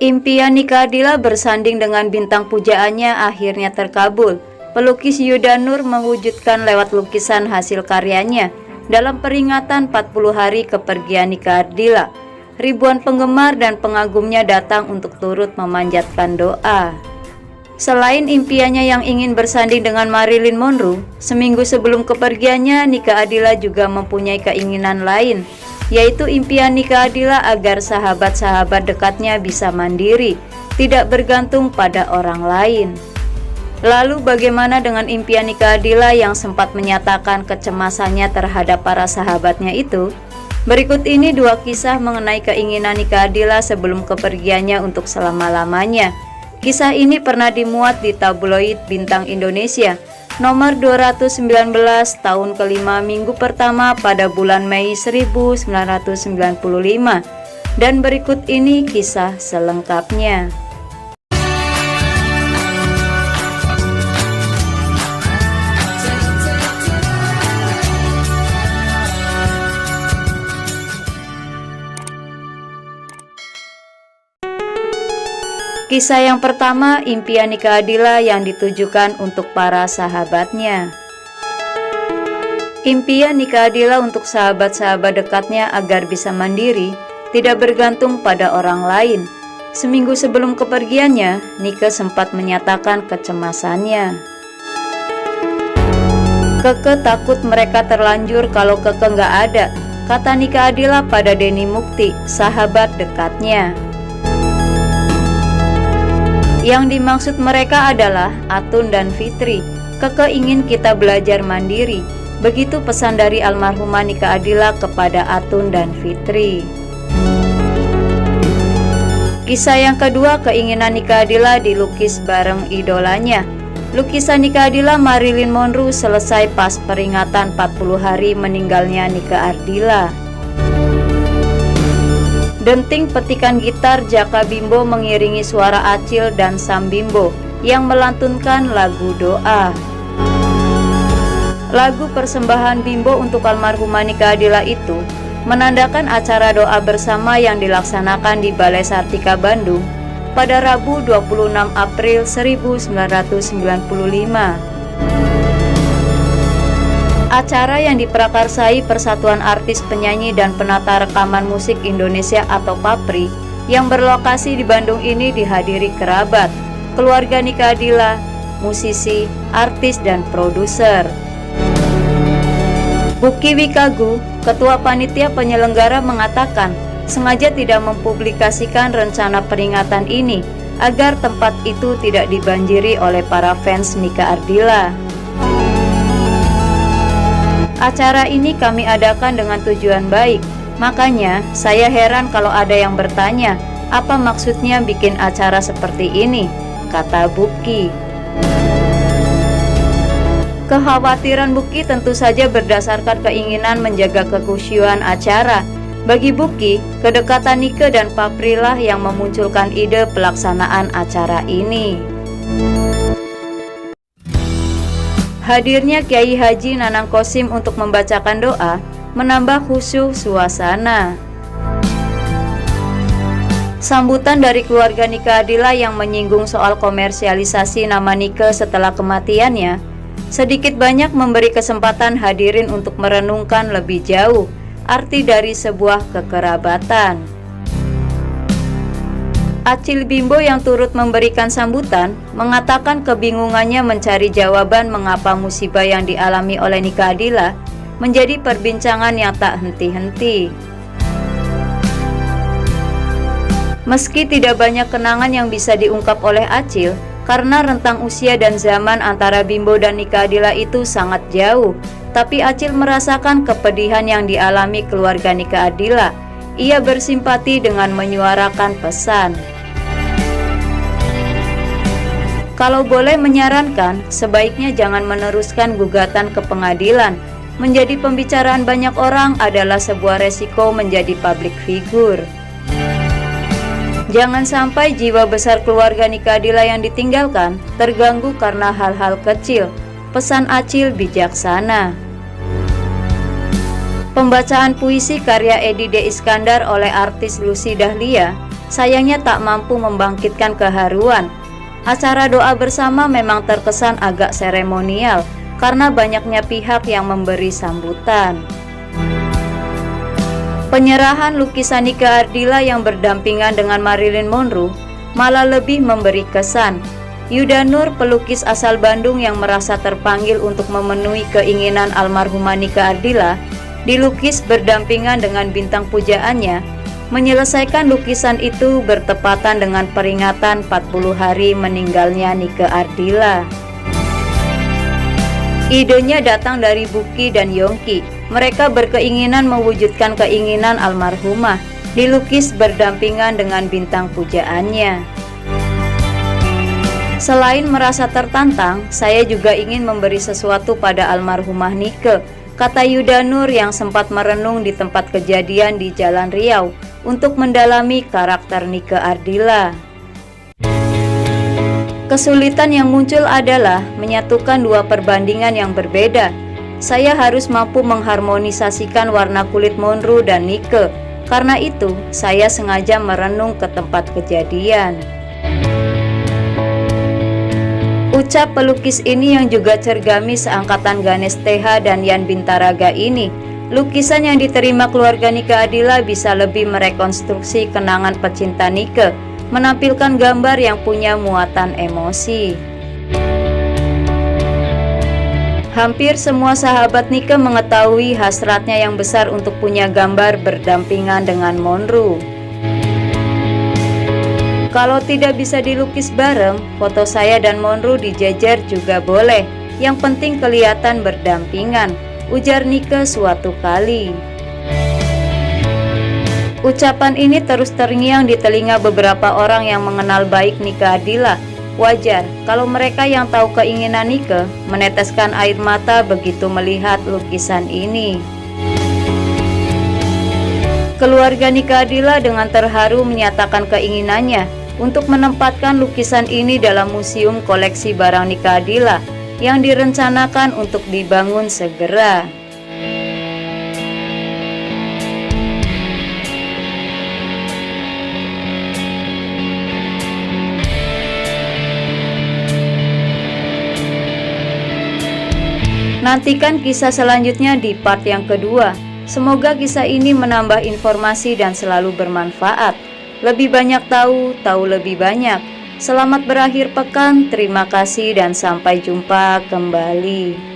Impian Nika Ardila bersanding dengan bintang pujaannya akhirnya terkabul. Pelukis Yuda Nur mewujudkan lewat lukisan hasil karyanya dalam peringatan 40 hari kepergian Nika Ardila. Ribuan penggemar dan pengagumnya datang untuk turut memanjatkan doa. Selain impiannya yang ingin bersanding dengan Marilyn Monroe, seminggu sebelum kepergiannya Nika Ardila juga mempunyai keinginan lain, yaitu impian Nika Ardila agar sahabat-sahabat dekatnya bisa mandiri, tidak bergantung pada orang lain. Lalu bagaimana dengan impian Nika Ardila yang sempat menyatakan kecemasannya terhadap para sahabatnya itu? Berikut ini dua kisah mengenai keinginan Nika Ardila sebelum kepergiannya untuk selama-lamanya. Kisah ini pernah dimuat di tabloid Bintang Indonesia nomor 219 tahun kelima minggu pertama pada bulan Mei 1995. Dan berikut ini kisah selengkapnya. Kisah yang pertama, impian Nika Ardila yang ditujukan untuk para sahabatnya. Impian Nika Ardila untuk sahabat-sahabat dekatnya agar bisa mandiri, tidak bergantung pada orang lain. Seminggu sebelum kepergiannya, Nika sempat menyatakan kecemasannya. Keke takut mereka terlanjur kalau Keke nggak ada, kata Nika Ardila pada Denny Mukti, sahabat dekatnya. Yang dimaksud mereka adalah Atun dan Fitri. Keke ingin kita belajar mandiri. Begitu pesan dari almarhumah Nika Ardila kepada Atun dan Fitri. Kisah yang kedua, keinginan Nika Ardila dilukis bareng idolanya. Lukisan Nika Ardila Marilyn Monroe selesai pas peringatan 40 hari meninggalnya Nika Ardila. Denting petikan gitar Jaka Bimbo mengiringi suara Acil dan Sam Bimbo yang melantunkan lagu doa. Lagu persembahan Bimbo untuk almarhumah Nika Ardila itu menandakan acara doa bersama yang dilaksanakan di Balai Sartika Bandung pada Rabu 26 April 1995. Acara yang diprakarsai Persatuan Artis Penyanyi dan Penata Rekaman Musik Indonesia atau PAPRI yang berlokasi di Bandung ini dihadiri kerabat, keluarga Nika Ardila, musisi, artis, dan produser. Buki Wikagu, ketua panitia penyelenggara, mengatakan sengaja tidak mempublikasikan rencana peringatan ini agar tempat itu tidak dibanjiri oleh para fans Nika Ardila. Acara ini kami adakan dengan tujuan baik, makanya saya heran kalau ada yang bertanya, apa maksudnya bikin acara seperti ini, kata Buki. Kekhawatiran Buki tentu saja berdasarkan keinginan menjaga kekhusyuan acara. Bagi Buki, kedekatan Nika dan PAPRI lah yang memunculkan ide pelaksanaan acara ini. Hadirnya Kiai Haji Nanang Qosim untuk membacakan doa menambah khusyuk suasana. Sambutan dari keluarga Nika Ardila yang menyinggung soal komersialisasi nama Nika setelah kematiannya sedikit banyak memberi kesempatan hadirin untuk merenungkan lebih jauh arti dari sebuah kekerabatan. Acil Bimbo yang turut memberikan sambutan mengatakan kebingungannya mencari jawaban mengapa musibah yang dialami oleh Nika Ardila menjadi perbincangan yang tak henti-henti. Meski tidak banyak kenangan yang bisa diungkap oleh Acil karena rentang usia dan zaman antara Bimbo dan Nika Ardila itu sangat jauh, tapi Acil merasakan kepedihan yang dialami keluarga Nika Ardila. Ia bersimpati dengan menyuarakan pesan. Kalau boleh menyarankan, sebaiknya jangan meneruskan gugatan ke pengadilan. Menjadi pembicaraan banyak orang adalah sebuah resiko menjadi public figure. Jangan sampai jiwa besar keluarga Nika Ardila yang ditinggalkan terganggu karena hal-hal kecil, pesan Acil bijaksana. Pembacaan puisi karya Edi D. Iskandar oleh artis Lucy Dahlia sayangnya tak mampu membangkitkan keharuan. Acara doa bersama memang terkesan agak seremonial karena banyaknya pihak yang memberi sambutan. Penyerahan lukisan Nike Ardila yang berdampingan dengan Marilyn Monroe malah lebih memberi kesan. Yuda Nur, pelukis asal Bandung yang merasa terpanggil untuk memenuhi keinginan almarhumah Nike Ardila, dilukis berdampingan dengan bintang pujaannya. Menyelesaikan lukisan itu bertepatan dengan peringatan 40 hari meninggalnya Nike Ardila. Idenya datang dari Buki dan Yongki. Mereka berkeinginan mewujudkan keinginan almarhumah, dilukis berdampingan dengan bintang pujaannya. Selain merasa tertantang, saya juga ingin memberi sesuatu pada almarhumah Nike, kata Yuda Nur yang sempat merenung di tempat kejadian di Jalan Riau untuk mendalami karakter Nike Ardila. Kesulitan yang muncul adalah menyatukan dua perbandingan yang berbeda. Saya harus mampu mengharmonisasikan warna kulit Monroe dan Nike. Karena itu, saya sengaja merenung ke tempat kejadian. Ucap pelukis ini yang juga cergami seangkatan Ganesh TH dan Yan Bintaraga ini. Lukisan yang diterima keluarga Nike Ardila bisa lebih merekonstruksi kenangan pecinta Nike, menampilkan gambar yang punya muatan emosi. Hampir semua sahabat Nike mengetahui hasratnya yang besar untuk punya gambar berdampingan dengan Monroe. Kalau tidak bisa dilukis bareng, foto saya dan Monroe dijejer juga boleh. Yang penting kelihatan berdampingan, ujar Nike suatu kali. Ucapan ini terus terngiang di telinga beberapa orang yang mengenal baik Nike Ardila. Wajar kalau mereka yang tahu keinginan Nike meneteskan air mata begitu melihat lukisan ini. Keluarga Nike Ardila dengan terharu menyatakan keinginannya untuk menempatkan lukisan ini dalam museum koleksi barang Nike Ardila yang direncanakan untuk dibangun segera. Nantikan kisah selanjutnya di part yang kedua. Semoga kisah ini menambah informasi dan selalu bermanfaat. Lebih banyak tahu, tahu lebih banyak. Selamat berakhir pekan, terima kasih dan sampai jumpa kembali.